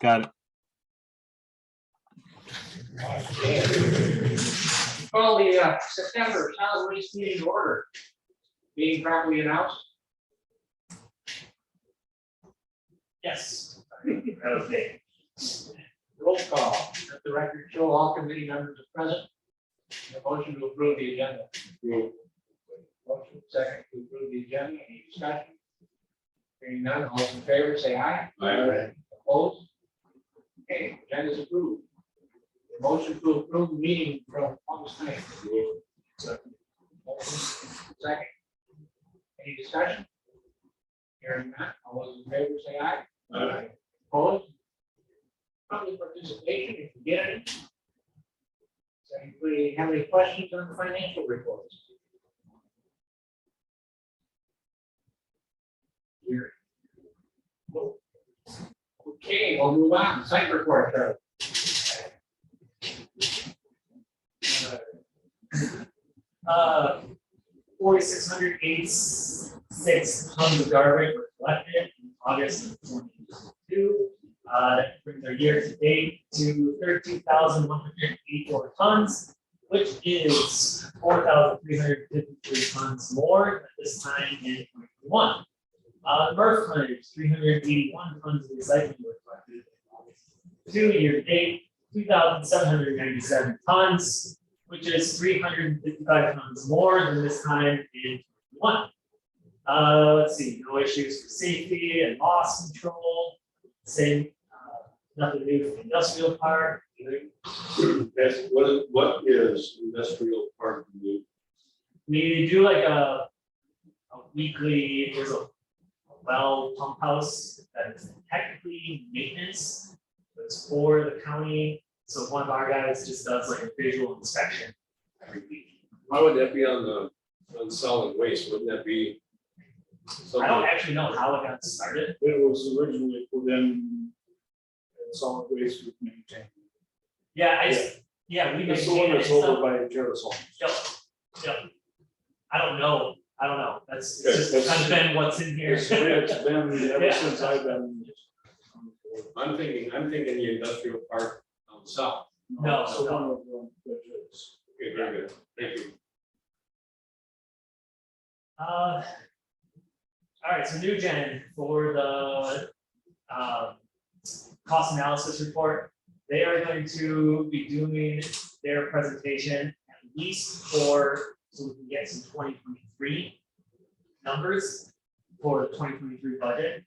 Got it. Call the September solid waste meeting to order. Being properly announced. Yes. Okay. Roll call. Let the record show all committee members are present. A motion to approve the agenda. Motion second to approve the agenda. Any discussion? Hearing none, all those in favor say aye. Aye. Opposed? Okay, agenda is approved. Motion to approve the meeting from August 9th. Motion second. Any discussion? Hearing none, all those in favor say aye. Aye. Opposed? Public participation, if you get any. Does anybody have any questions on the financial reports? Here. Okay, we'll move on. Site report, Charlie. 4,686 tons of garbage were collected in August of 2022. That brings our year to date to 13,184 tons, which is 4,353 tons more than this time in 2021. MRF tonnage, 381 tons of recycling were collected in August. 2 year to date, 2,797 tons, which is 355 tons more than this time in 2021. Let's see, no issues for safety and loss control. Same, nothing new for the industrial park. That's what is industrial park do? We do like a weekly, there's a well pump house that is technically maintenance. It's for the county. So one of our guys just does like a visual inspection every week. How would that be on solid waste? Wouldn't that be? I don't actually know how it got started. It was originally put in solid waste with maintained. Yeah, we It's the maintain one it. that's It's over not- by Jerusalem. Yep. I don't know. That's Okay, it's just kind of been what's in here. It's been ever Yeah. since I've been. I'm thinking the industrial park south. No, So no. one of them that is. Okay, very good. Thank you. All right, so new gen for the cost analysis report. They are going to be doing their presentation at least so we can get some 2023 numbers for the 2023 budget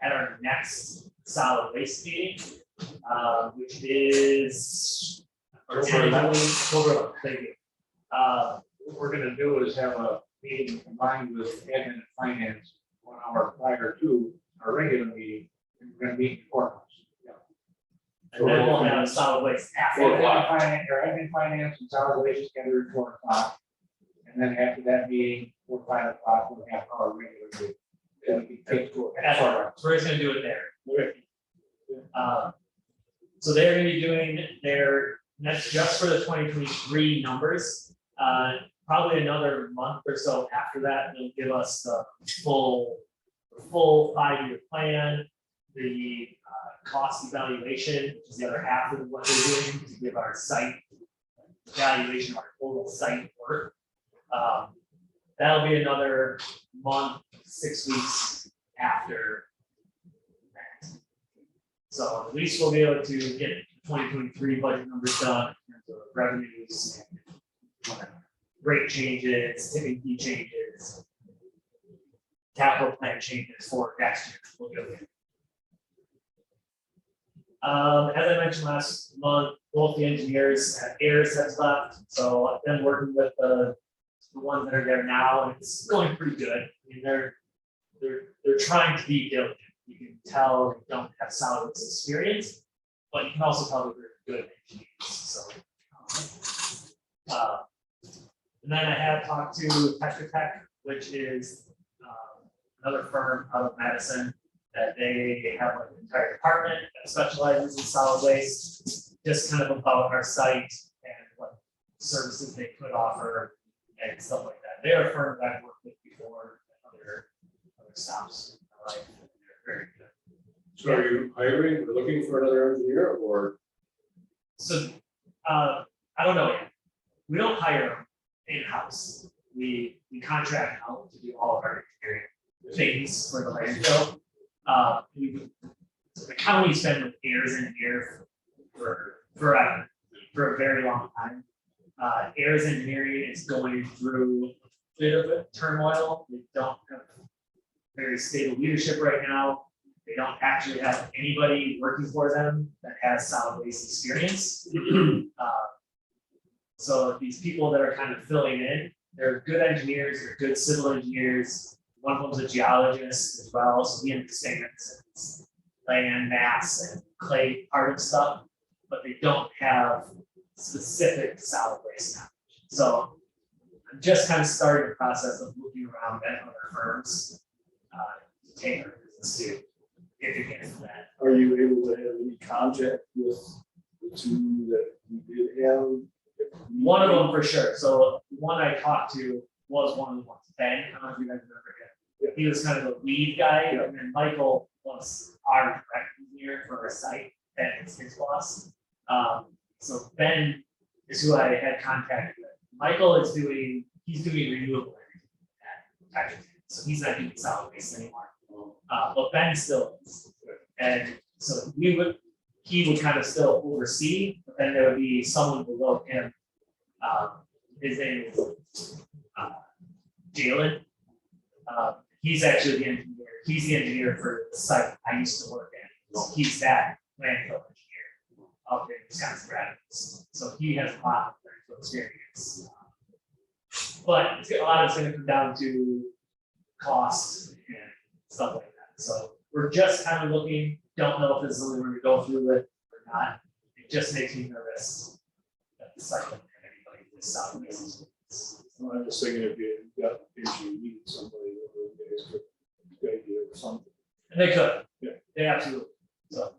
at our next solid waste meeting, which is October. Thank you. What we're gonna do is have a meeting combined with admin and finance 1 hour prior to our regular meeting. And we're gonna meet before. And then we'll have solid waste after Admin that. finance, or admin finance and solid waste together at 4 o'clock. And then after that meeting, 4 or 5 o'clock, we'll have our regular meeting. Then we can take to it. That's right. So we're just gonna do it there. So they're gonna be doing their next, just for the 2023 numbers. Probably another month or so after that, they'll give us the full 5-year plan, the cost evaluation, which is the other half of what they're doing, to give our site evaluation, our total site work. That'll be another month, 6 weeks after that. So at least we'll be able to get 2023 budget numbers done in terms of revenues, rate changes, tipping fee changes, capital plan changes for next year. We'll go there. As I mentioned last month, both the engineers at AIRS has left, so I've been working with the ones that are there now, and it's going pretty good. I mean, they're trying to be diligent. You can tell they don't have solid waste experience, but you can also tell they're good engineers. So, and then I have talked to Tetra Tech, which is another firm out of Madison, that they have like an entire department that specializes in solid waste, just kind of about our site and what services they could offer and stuff like that. They're a firm that I've worked with before at other stops in my life. They're very good. So are you hiring, or looking for another engineer, or? So, I don't know yet. We don't hire in-house. We contract out to do all of our engineering things for the landfill. The county's been with Ayers Engineer forever, for a very long time. Ayers Engineering is going through a bit of a turmoil. They don't have very stable leadership right now. They don't actually have anybody working for them that has solid waste experience. So these people that are kind of filling in, they're good engineers, they're good civil engineers. One of them's a geologist as well, so he understands land mass and clay part of stuff, but they don't have specific solid waste knowledge. So I'm just kind of starting the process of looking around at other firms to take our business to if you get to that. Are you able to have any contact with the two that you did have? One of them for sure. So the one I talked to was one of the ones, Ben. I don't know if you guys remember him. He was kind of the lead guy, and then Michael was our direct engineer for our site. Ben is his boss. So Ben is who I had contact with. Michael is he's doing renewable energy at Texas. So he's not doing solid waste anymore. But Ben still is. And so he would kind of still oversee, but then there would be someone below him. His name is Jalen. He's actually the engineer. He's the engineer for the site I used to work at. So he's that landfill engineer up in Wisconsin Rapids. So he has a lot of landfill experience. But a lot of it's going to come down to cost and stuff like that. So we're just kind of looking. Don't know if this is something we're going to go through with or not. It just makes me nervous that the site doesn't have anybody this solid waste. Well, I'm just thinking if you got, if you need somebody, you guys could idea or something. And they could. Yeah. They absolutely. So.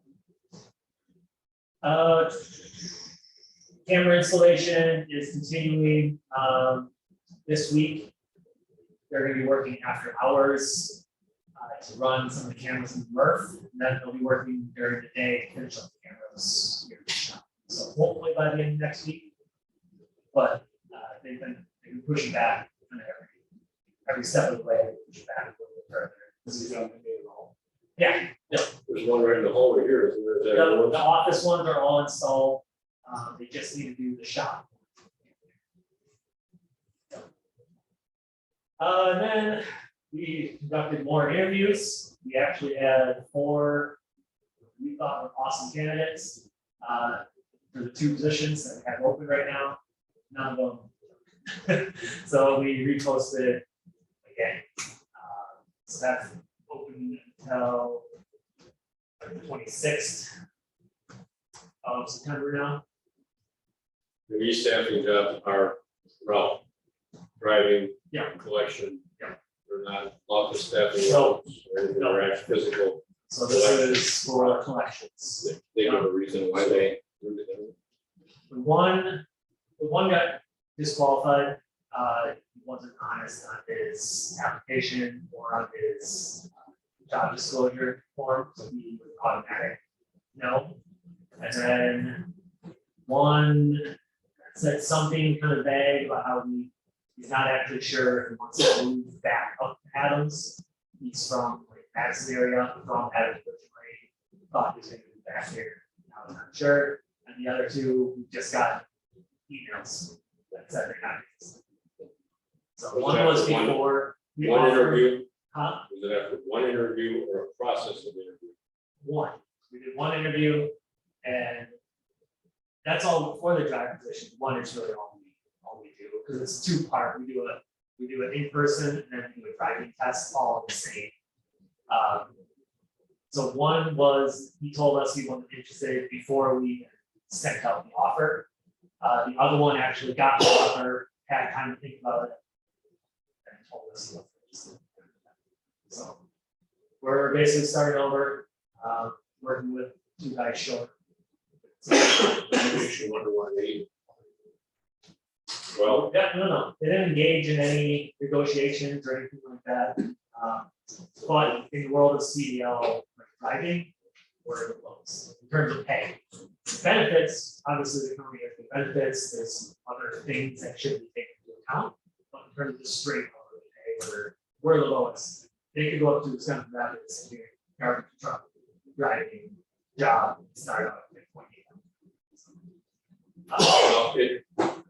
Camera installation is continuing this week. They're going to be working after hours to run some of the cameras in MRF, and then they'll be working during the day to finish up the cameras here in the shop. So hopefully by the end of next week. But they've been pushing back kind of every step of the way. They push back a little bit further. This is on the main hall. Yeah, There's one right in the hallway here, isn't there? Is that the one? office ones are all installed. They just need to do the shop. And then we conducted more interviews. We actually had 4 we thought were awesome candidates for the 2 positions that we have open right now. None of them. So we reposted again. So that's open until the 26th of September now. The e-staffing jobs are, well, driving. Yeah. Collection. Yeah. They're not office staffing. No. Or anything, they're actually physical. So this is for collections. They have a reason why they do it. The one got disqualified. He wasn't honest on his application or on his job disclosure form, so he was automatic no. And then one said something kind of vague about how he's not actually sure if he wants to move back up to Adams. He's from like Madison area, from Adams originally, thought he was going to move back here. Now I'm not sure. And the other 2, we just got emails that said they're not interested. So Was one that was the one- before. we One offered- interview, Huh? was it after one interview or a process of interview? One. We did one interview and that's all for the driver position. One is really all we do, because it's 2-part. We do an in-person and then we do a driving test all in the same. So one was, he told us he wasn't interested before we sent out the offer. The other one actually got the offer, had time to think about it, and told us he wasn't interested. So we're basically starting over, working with 2 guys short. Makes you wonder why they. Well, Yeah, no, they didn't engage in any negotiations or anything like that. But in the world of CDL like driving, we're the lowest in terms of pay. Benefits, obviously the company has the benefits, there's other things that should be taken into account, but in terms of the straight hourly pay, we're the lowest. They could go up to Wisconsin Rapids, here, garbage truck, driving, job, start out at 28. Well,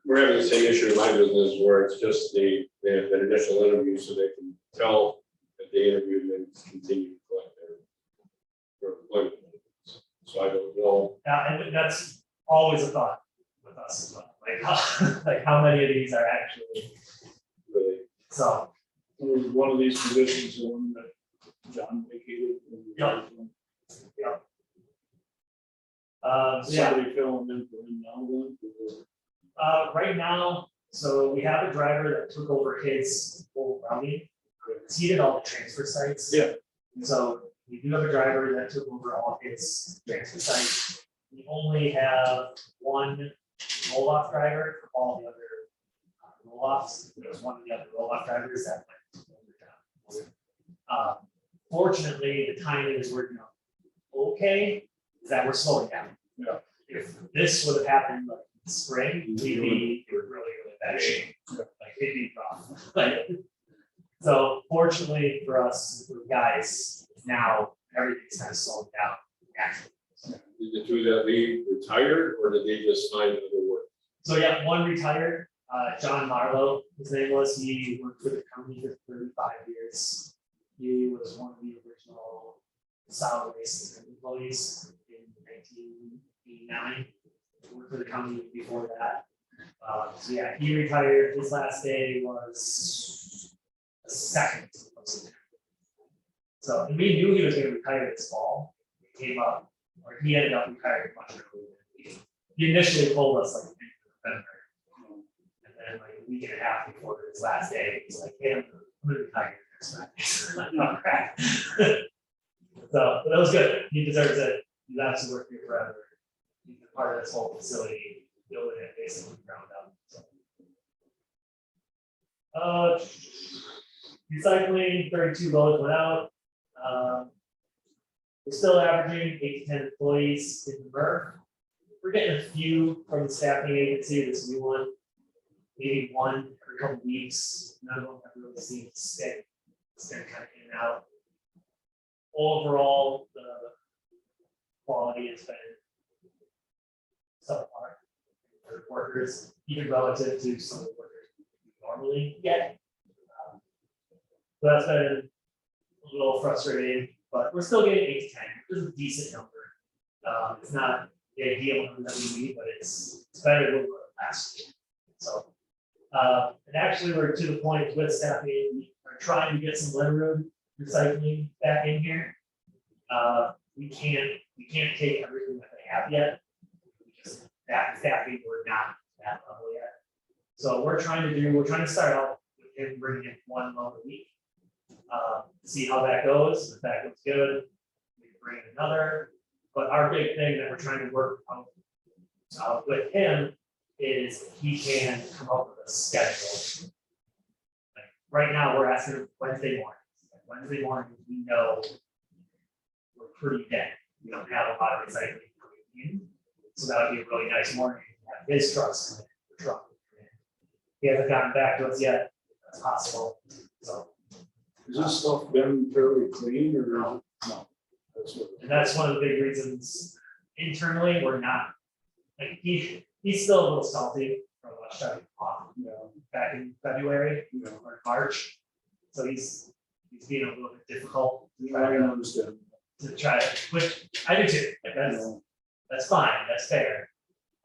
we're having the same issue in my business where it's just they have that initial interview so they can tell that they interviewed and then continue to collect their employment benefits. So I don't know. And that's always a thought with us as well, like how many of these are actually, Really. so. Was one of these positions the one that John vacated? Yeah. So yeah, Somebody filling in for him now then? right now, so we have a driver that took over his whole routing. He did all the transfer sites. Yeah. So we do have a driver that took over all of his transfer sites. We only have one roll-off driver for all the other roll-offs. There was one of the other roll-off drivers that went overtime. Fortunately, the timing is working out okay, is that we're slowing down. Yeah. If this would have happened like in spring, we'd be in really, really bad shape. Like it'd be rough. Like, so fortunately for us, for guys, now everything's kind of slowing down naturally. Did the two that leave retired or did they just find other work? So yeah, one retired, John Marlowe, his name was, he worked for the company for 35 years. He was one of the original solid waste employees in 1989. Worked for the company before that. So yeah, he retired, his last day was the 2nd of September. So, and we knew he was gonna retire this fall, it came up, or he ended up retiring much earlier than he initially told us like in November. And then like a week and a half before his last day, he's like, hey, I'm gonna retire next night. Oh, crap. So, but that was good, he deserves it, he's actually worked here forever. He's been part of this whole facility, building it basically ground up, so. Recycling, 32 loads went out. We're still averaging 8 to 10 employees in the MRF. We're getting a few from the staffing agency, this new one, maybe one every couple weeks. None of them have really seemed to stick. It's been kind of in and out. Overall, the quality has been subpar for workers, even relative to some of the workers we normally get. So that's been a little frustrating, but we're still getting 8 to 10, which is a decent number. It's not the ideal number that we need, but it's better than what we were last year. So, and actually we're to the point with staffing, we are trying to get some Leonard recycling back in here. We can't take everything that they have yet. Because that staffing, we're not at that level yet. So we're trying to start out with him bringing in 1 load a week. See how that goes. If that goes good, we can bring in another. But our big thing that we're trying to work out with him is he can come up with a schedule. Like right now, we're asking him Wednesday mornings. Like Wednesday mornings, we know we're pretty dead. We don't have a lot of recycling coming in. So that would be a really nice morning. Have his trucks come in, the truck. He hasn't gotten back to us yet. That's possible. So. Has this stuff been fairly clean or no? That's what. And that's one of the big reasons internally, we're not, like, he's still a little salty from us shutting off Yeah, back in February yeah. or March. So he's being a little bit difficult to I try can understand. which I do too, like that's fine, that's fair.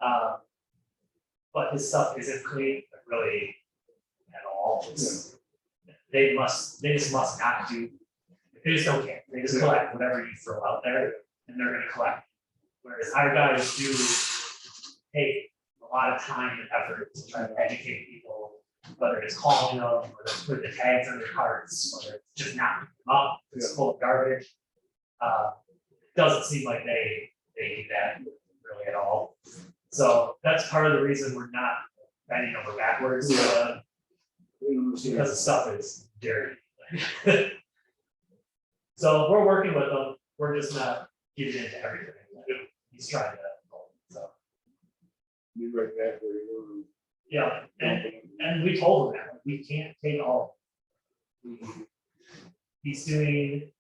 But his stuff isn't clean, like, really at all. They just must not do, they just don't care, they just collect whatever you throw out there, and they're gonna collect. Whereas our guys do take a lot of time and effort to try to educate people, whether it's calling them, whether it's putting the tags on their carts, whether it's just not picking them up, it's full of garbage. It doesn't seem like they do that really at all. So that's part of the reason we're not bending over backwards, because the stuff is dirty. So we're working with them, we're just not get it into everything. He's trying to, so, You right back where you yeah, were. and we told him that, like, we can't take all. He's doing,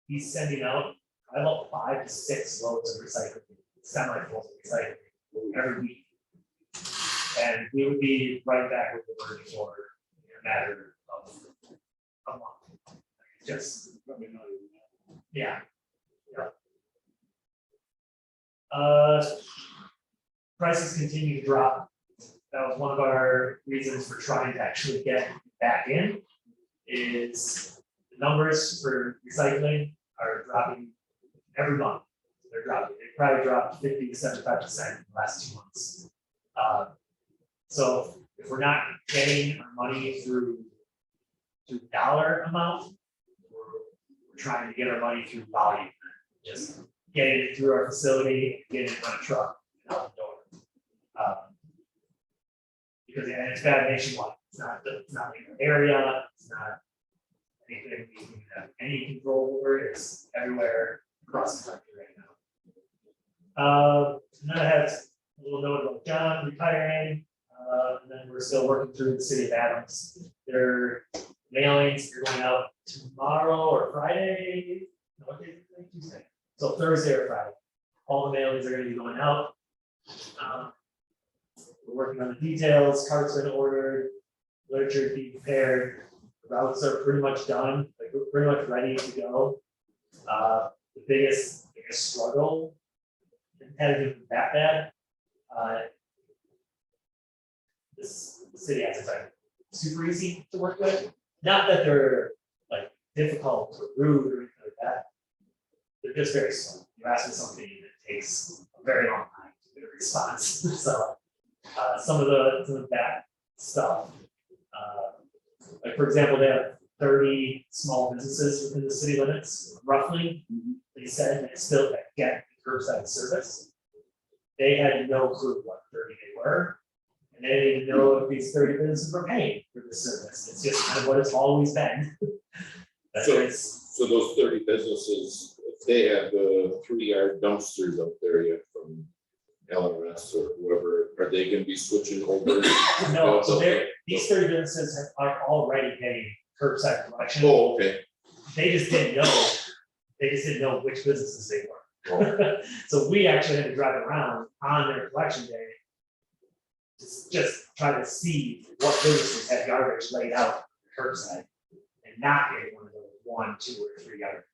he's sending out about 5 to 6 loads of recycling, semi-full of recycling every week. And we would be right back with the word for a matter of a month. Just, Probably not even that. yeah. Prices continue to drop. That was one of our reasons for trying to actually get back in, is the numbers for recycling are dropping every month. They're dropping, they probably dropped 50 to 75% in the last 2 months. So if we're not getting our money through dollar amount, we're trying to get our money through volume, just getting it through our facility, getting it on a truck, and out the door. Because it's bad nationwide, it's not like an area, it's not anything we can have any control over, it's everywhere across the country right now. And then I had a little note about John retiring, and then we're still working through the city of Adams. Their mailings are going out tomorrow or Friday, no, what day is it? Tuesday. So Thursday or Friday, all the mailings are gonna be going out. We're working on the details, carts been ordered, literature being prepared, routes are pretty much done, like we're pretty much ready to go. The biggest struggle, competitive that bad, the city has it like super easy to work with. Not that they're like difficult or rude or anything like that. They're just very slow. You ask them something and it takes a very long time to get a response. So some of that stuff, like for example, they have 30 small businesses within the city limits, roughly. They said they still get curbside service. They had no clue what 30 they were. And they didn't even know if these 30 businesses were paying for the service. It's just kind of what it's always been. So those 30 businesses, if they have the 3-yard dumpsters up there yet from LRS or whoever, are they gonna be switching over? No, so these 30 businesses are already getting curbside collection. Oh, okay. They just didn't know which businesses they were. So we actually had to drive around on their collection day. Just try to see what businesses had garbage laid out curbside and not get one of those 1, 2, or 3 yard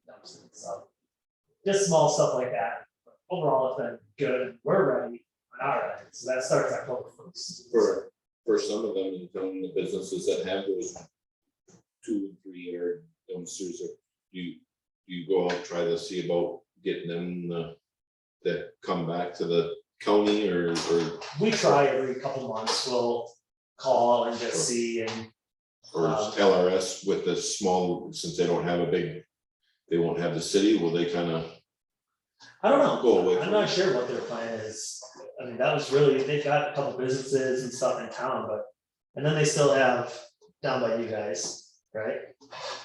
dumpsters. So just small stuff like that. But overall, it's been good. We're ready on our end. So that starts October 1st. For some of them, in town, the businesses that have those 2 and 3 yard dumpsters, you go out and try to see about getting them that come back to the county or We try every couple months. We'll call and just see, and LRS with the small, since they don't have they won't have the city, will they kind of I don't know. go away I'm from not it? sure what their plan is. I mean, that was really, they've got a couple businesses and stuff in town, but, and then they still have down by you guys, right?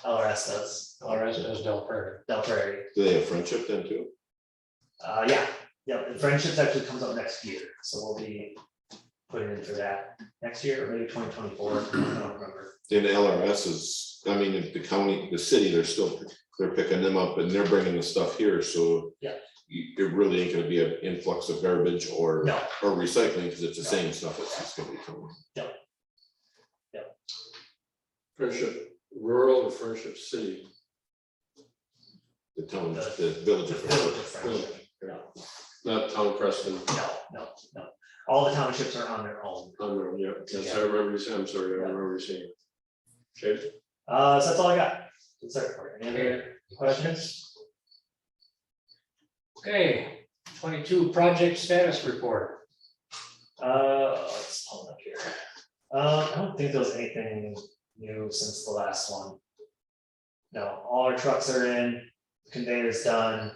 LRS does. LRS does Del Prairie. Del Prairie. Do they have Friendship then too? Yeah, and Friendships actually comes up next year, so we'll be putting in for that next year, or maybe 2024, I don't remember. And LRS is, I mean, if the county, the city, they're picking them up and they're bringing the stuff here, so. Yeah. It really ain't gonna be an influx of garbage or No. recycling, because it's the No. same stuff that's just gonna be coming. Friendship rural or friendship city? The town, The- the village The of village of Friendship. Friendship. Not town Preston. No. All the townships are on their own. Yeah, that's how I remember you saying, I'm sorry, I remember you saying. Okay, So that's all I got. That's it for you. Any other questions? Okay, 22 project status report. Let's pull it up here. I don't think there was anything new since the last one. No, all our trucks are in, conveyor's done.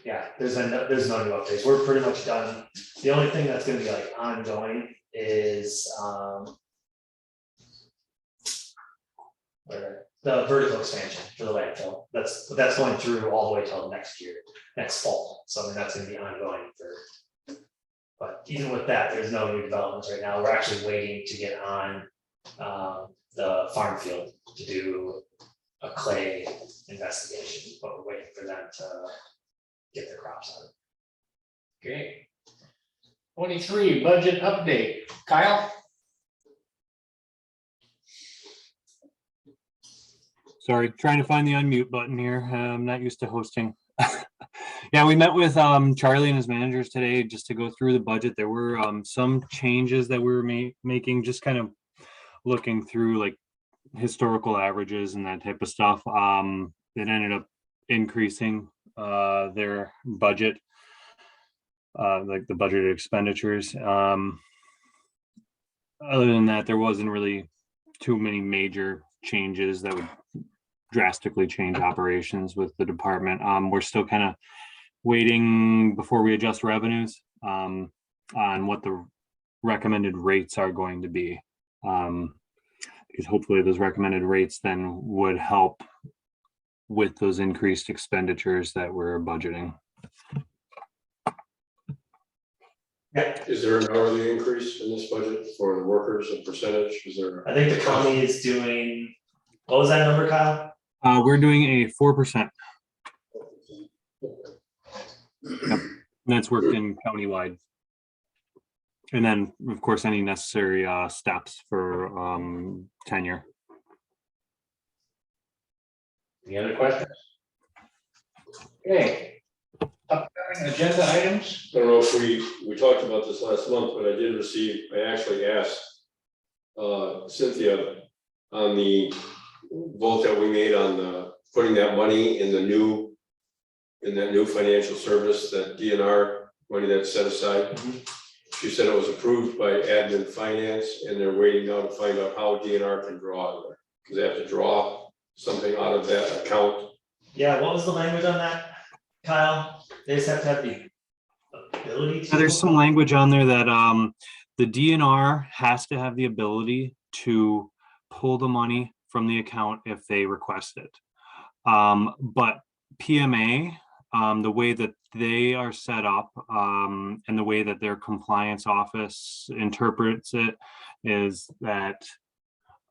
Yeah, there's no new updates. We're pretty much done. The only thing that's gonna be like ongoing is Where the vertical expansion for the landfill, that's going through all the way till next year, next fall, so I mean, that's gonna be ongoing for. But even with that, there's no new developments right now, we're actually waiting to get on the farm field to do a clay investigation, but we're waiting for them to get their crops out. Okay. 23, budget update. Kyle? Sorry, trying to find the unmute button here. I'm not used to hosting. Yeah, we met with Charlie and his managers today just to go through the budget. There were some changes that we were making, just kind of looking through like historical averages and that type of stuff. It ended up increasing their budget, like the budgeted expenditures. Other than that, there wasn't really too many major changes that would drastically change operations with the department. We're still kind of waiting before we adjust revenues on what the recommended rates are going to be. Because hopefully those recommended rates then would help with those increased expenditures that we're budgeting. Yeah, Is there an hourly increase in this budget for the workers, a percentage? Is there? I think the county is doing, what was that number, Kyle? We're doing a 4%. Yep. And that's worked in countywide. And then, of course, any necessary steps for tenure. Any other questions? Okay. Upcoming agenda items. I don't know if we talked about this last month, but I actually asked Cynthia on the vote that we made on putting that money in that new financial service, that DNR money that's set aside. She said it was approved by admin finance, and they're waiting now to find out how DNR can draw out of there. Because they have to draw something out of that account. Yeah, what was the language on that, Kyle? They just have to have the ability to. There's some language on there that the DNR has to have the ability to pull the money from the account if they request it. But PMA, the way that they are set up and the way that their compliance office interprets it is that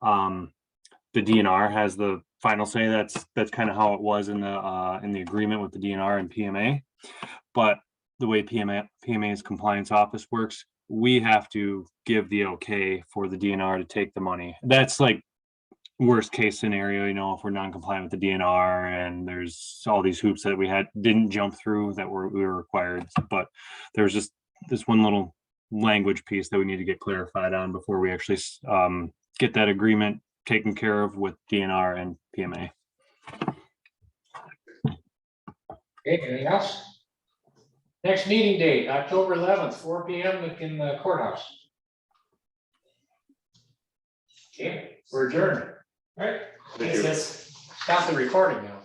the DNR has the final say. That's kind of how it was in the agreement with the DNR and PMA. But the way PMA's compliance office works, we have to give the okay for the DNR to take the money. That's like worst case scenario, if we're non-compliant with the DNR and there's all these hoops that we didn't jump through that we were required. But there's just this one little language piece that we need to get clarified on before we actually get that agreement taken care of with DNR and PMA. Okay, anything else? Next meeting date, October 11th, 4 p.m. in the courthouse. Okay, we're adjourned. All right, Thank thanks, you. guys. Stop the recording now.